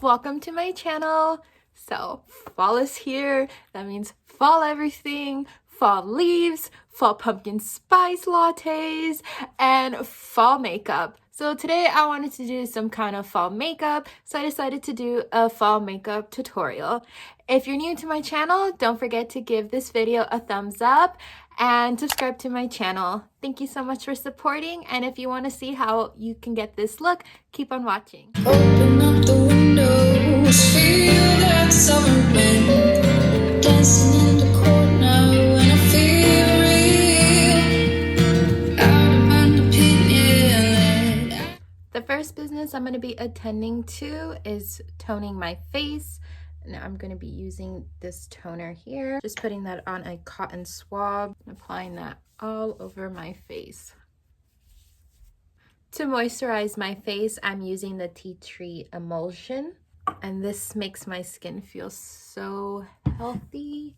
Welcome to my channel. So fall is here. That means fall everything, fall leaves, fall pumpkin spice lattes, and fall makeup. So today I wanted to do some kind of fall makeup, so I decided to do a fall makeup tutorial. If you're new to my channel, don't forget to give this video a thumbs up and subscribe to my channel. Thank you so much for supporting, and if you want to see how you can get this look, keep on watching. Open up the windows, feel that summer wind, dancing in the court now, and I feel real, out of my opinion. The first business I'm going to be attending to is toning my face. Now I'm going to be using this toner here, just putting that on a cotton swab and applying that all over my face. To moisturize my face, I'm using the tea tree emulsion, and this makes my skin feel so healthy.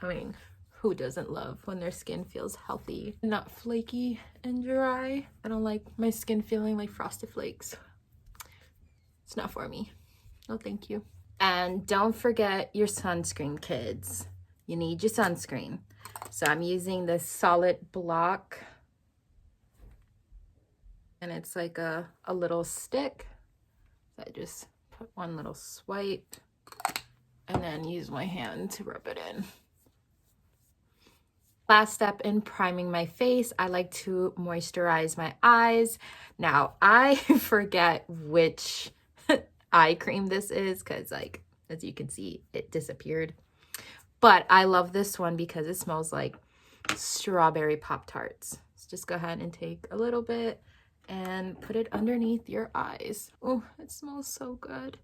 I mean, who doesn't love when their skin feels healthy, not flaky and dry? I don't like my skin feeling like Frosted Flakes. It's not for me. No, thank you. And don't forget your sunscreen, kids. You need your sunscreen. So I'm using this solid block, and it's like a little stick. So I just put one little swipe and then use my hand to rub it in. Last step in priming my face, I like to moisturize my eyes. Now, I forget which eye cream this is because, like, as you can see, it disappeared. But I love this one because it smells like strawberry Pop-Tarts. So just go ahead and take a little bit and put it underneath your eyes. Oh, it smells so good.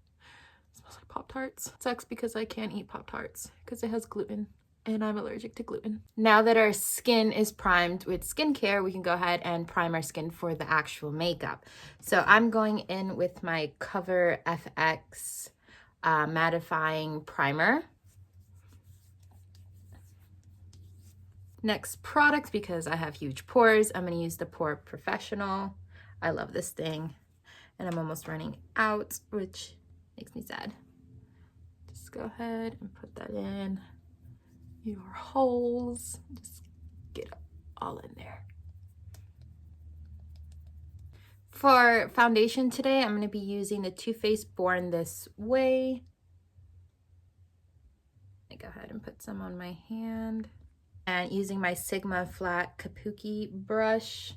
It smells like Pop-Tarts. It sucks because I can't eat Pop-Tarts because it has gluten, and I'm allergic to gluten. Now that our skin is primed with skincare, we can go ahead and prime our skin for the actual makeup. So I'm going in with my Cover FX Mattifying Primer. Next product, because I have huge pores, I'm going to use the Pore Professional. I love this thing, and I'm almost running out, which makes me sad. Just go ahead and put that in your holes. Just get all in there. For foundation today, I'm going to be using the Too Faced Born This Way. I go ahead and put some on my hand, and using my Sigma flat kabuki brush.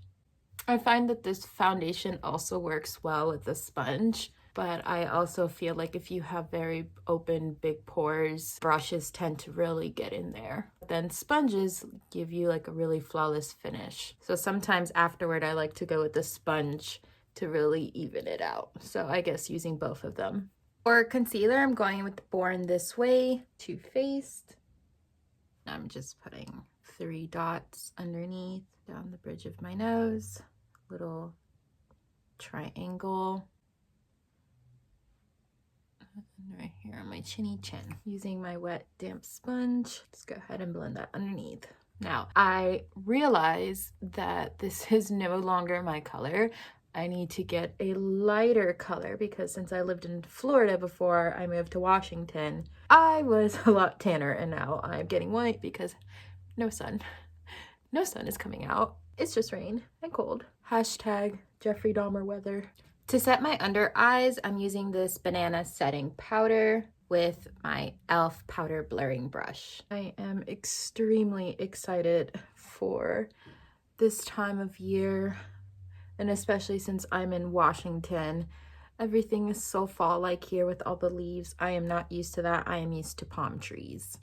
I find that this foundation also works well with the sponge, but I also feel like if you have very open, big pores, brushes tend to really get in there. Then sponges give you like a really flawless finish. So sometimes afterward, I like to go with the sponge to really even it out. So I guess using both of them. For concealer, I'm going with Born This Way Too Faced. I'm just putting 3 dots underneath, down the bridge of my nose, little triangle, and right here on my chinny chin. Using my wet damp sponge, just go ahead and blend that underneath. Now, I realize that this is no longer my color. I need to get a lighter color because since I lived in Florida before I moved to Washington, I was a lot tanner, and now I'm getting white because no sun. No sun is coming out. It's just rain and cold. Hashtag Jeffree Dahmer weather. To set my under eyes, I'm using this banana setting powder with my Elf powder blurring brush. I am extremely excited for this time of year, and especially since I'm in Washington. Everything is so fall-like here with all the leaves. I am not used to that. I am used to palm trees.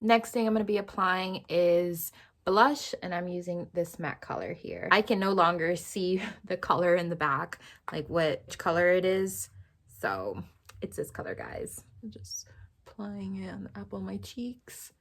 Next thing I'm going to be applying is blush, and I'm using this matte color here. I can no longer see the color in the back, like which color it is. So it's this color, guys. I'm just applying it on the apple of my cheeks.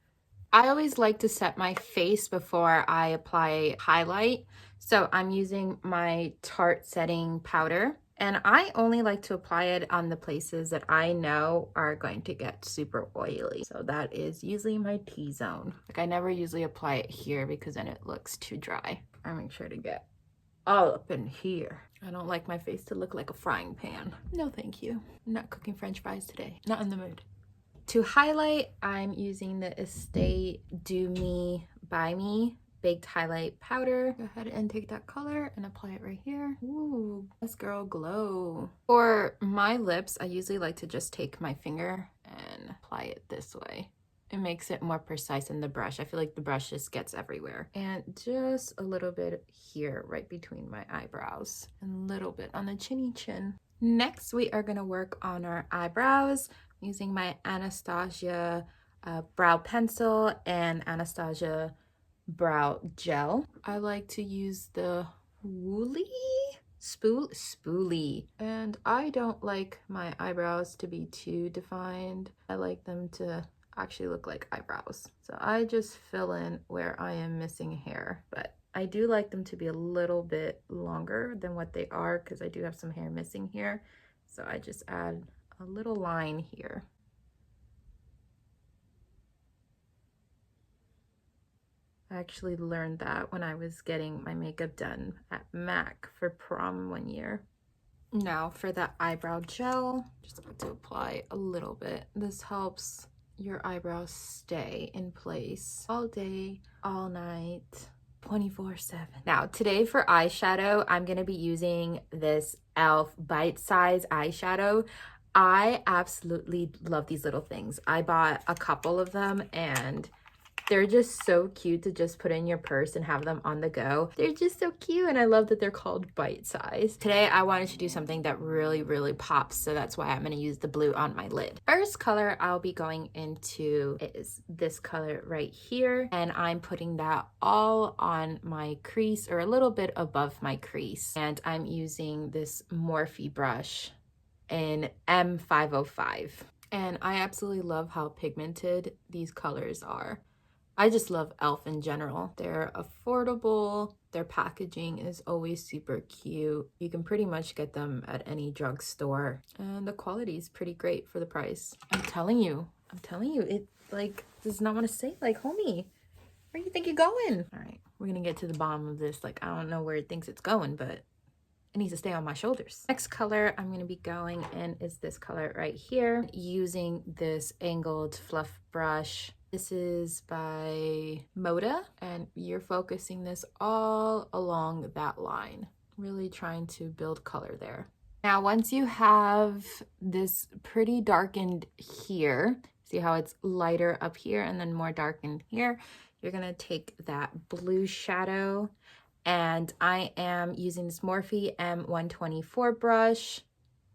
I always like to set my face before I apply highlight. So I'm using my Tarte setting powder And I only like to apply it on the places that I know are going to get super oily. So that is usually my T-zone. Like I never usually apply it here because then it looks too dry. I make sure to get all up in here. I don't like my face to look like a frying pan. No, thank you. I'm not cooking French fries today. Not in the mood. To highlight, I'm using the Estée Do Me-Byeee baked highlight powder. Go ahead and take that color and apply it right here. Ooh, this girl glow. For my lips, I usually like to just take my finger and apply it this way. It makes it more precise than the brush. I feel like the brush just gets everywhere. And just a little bit here, right between my eyebrows. And a little bit on the chinny chin. Next, we are gonna work on our eyebrows using my Anastasia brow pencil and Anastasia brow gel. I like to use the spoolie, and I don't like my eyebrows to be too defined. I like them to actually look like eyebrows, so I just fill in where I am missing hair, but I do like them to be a little bit longer than what they are because I do have some hair missing here, so I just add a little line here. I actually learned that when I was getting my makeup done at MAC for prom one year. Now for that eyebrow gel, just going to apply a little bit. This helps your eyebrows stay in place all day, all night, 24/7. Now today for eyeshadow, I'm going to be using this Elf bite-size eyeshadow. I absolutely love these little things. I bought a couple of them and they're just so cute to just put in your purse and have them on the go. They're just so cute, and I love that they're called bite size. Today, I wanted to do something that really, really pops, so that's why I'm gonna use the blue on my lid. First color I'll be going into is this color right here, and I'm putting that all on my crease, or a little bit above my crease. And I'm using this Morphe brush in M505. And I absolutely love how pigmented these colors are. I just love Elf in general. They're affordable. Their packaging is always super cute. You can pretty much get them at any drugstore. And the quality is pretty great for the price. I'm telling you, it like does not want to say, like, homie, where do you think you're going? All right, we're gonna get to the bottom of this. Like, I don't know where it thinks it's going, but it needs to stay on my shoulders. Next color I'm gonna be going in is this color right here, using this angled fluff brush. This is by Mōda, and you're focusing this all along that line, really trying to build color there. Now, once you have this pretty darkened here, see how it's lighter up here and then more darkened here, you're gonna take that blue shadow, and I am using this Morphe M124 brush.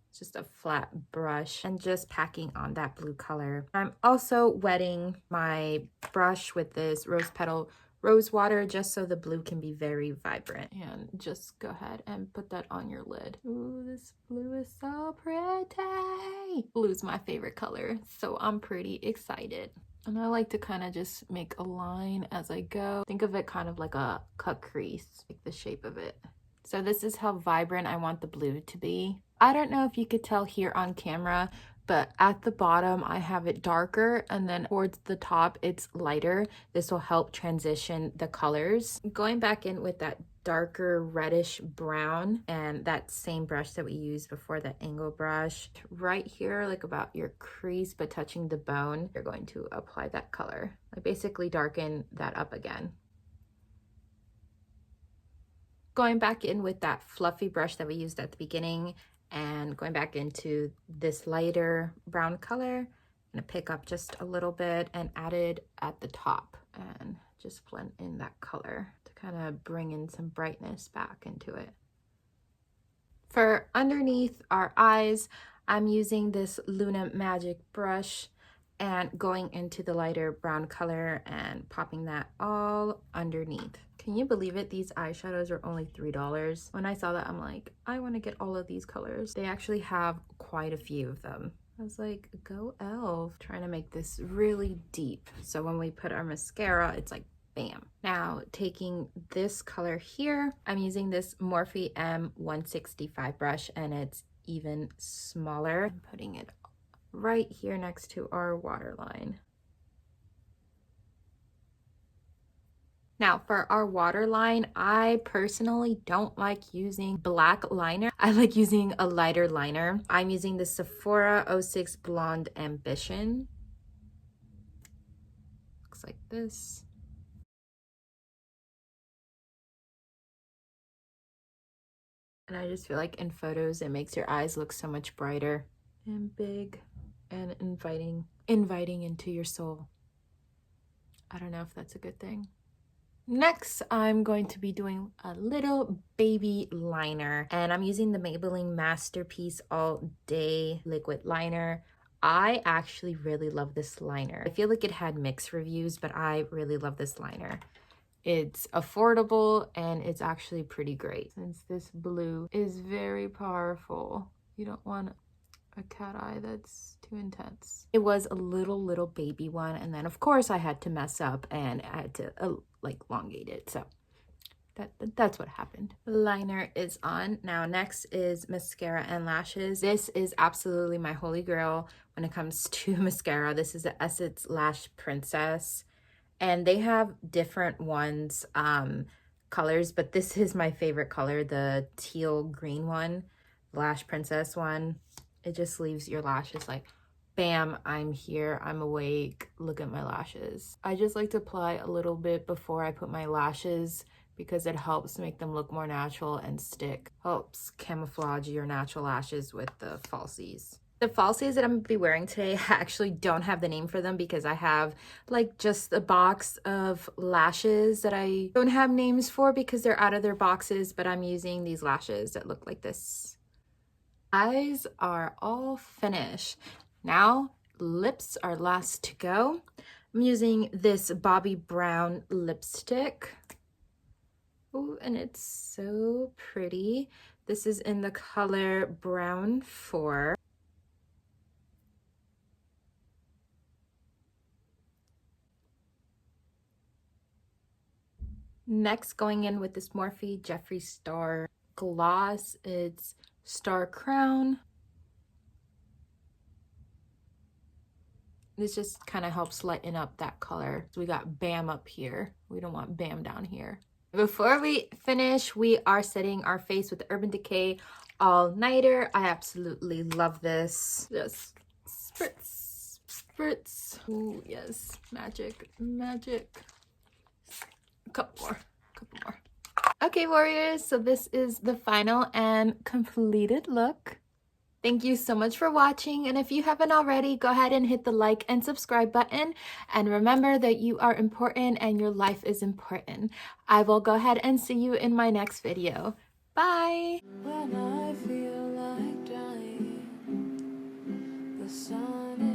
It's just a flat brush, and just packing on that blue color. I'm also wetting my brush with this rose petal rose water just so the blue can be very vibrant. And just go ahead and put that on your lid. Ooh, this blue is so pretty. Blue's my favorite color, so I'm pretty excited. And I like to kind of just make a line as I go. Think of it kind of like a cut crease, like the shape of it. So this is how vibrant I want the blue to be. I don't know if you could tell here on camera, but at the bottom I have it darker, and then towards the top it's lighter. This will help transition the colors. Going back in with that darker reddish brown and that same brush that we used before, that angle brush, right here, like about your crease but touching the bone, you're going to apply that color. I basically darken that up again. Going back in with that fluffy brush that we used at the beginning and going back into this lighter brown color, I'm gonna pick up just a little bit and add it at the top and just blend in that color to kind of bring in some brightness back into it. For underneath our eyes, I'm using this Luna Magic brush and going into the lighter brown color and popping that all underneath. Can you believe it? These eyeshadows are only $3. When I saw that, I'm like, I want to get all of these colors. They actually have quite a few of them. I was like, go Elf. Trying to make this really deep, so when we put our mascara, it's like Bam. Now taking this color here, I'm using this Morphe M165 brush, and it's even smaller. I'm putting it right here next to our waterline. Now for our waterline, I personally don't like using black liner. I like using a lighter liner. I'm using the Sephora 06 Blonde Ambition. Looks like this. And I just feel like in photos, it makes your eyes look so much brighter and big and inviting into your soul. I don't know if that's a good thing. Next, I'm going to be doing a little baby liner, and I'm using the Maybelline Masterpiece All Day Liquid Liner. I actually really love this liner. I feel like it had mixed reviews, but I really love this liner. It's affordable and it's actually pretty great. Since this blue is very powerful, you don't want a cat eye that's too intense. It was a little baby one, and then of course I had to mess up and I had to like elongate it, so that's what happened. Liner is on. Now next is mascara and lashes. This is absolutely my holy grail when it comes to mascara. This is the Essence Lash Princess, and they have different ones, colors, but this is my favorite color, the teal green one, Lash Princess one. It just leaves your lashes like, bam, I'm here, I'm awake, look at my lashes. I just like to apply a little bit before I put my lashes because it helps make them look more natural and stick. Helps camouflage your natural lashes with the falsies. The falsies that I'm gonna be wearing today, I actually don't have the name for them because I have like just a box of lashes that I don't have names for because they're out of their boxes, but I'm using these lashes that look like this. Eyes are all finished. Now lips are last to go. I'm using this Bobbi brown lipstick. Oh, and it's so pretty. This is in the color Brown 4. Next, going in with this Morphe Jeffree Star Gloss. It's Star Crown. This just kind of helps lighten up that color. So we got Bam up here. We don't want Bam down here. Before we finish, we are setting our face with the Urban Decay All Nighter. I absolutely love this. Just spritz, spritz. Ooh, yes, magic, magic. A couple more. Okay, warriors, so this is the final and completed look. Thank you so much for watching, and if you haven't already, go ahead and hit the like and subscribe button, and remember that you are important and your life is important. I will go ahead and see you in my next video. Bye! When I feel like dying, the sun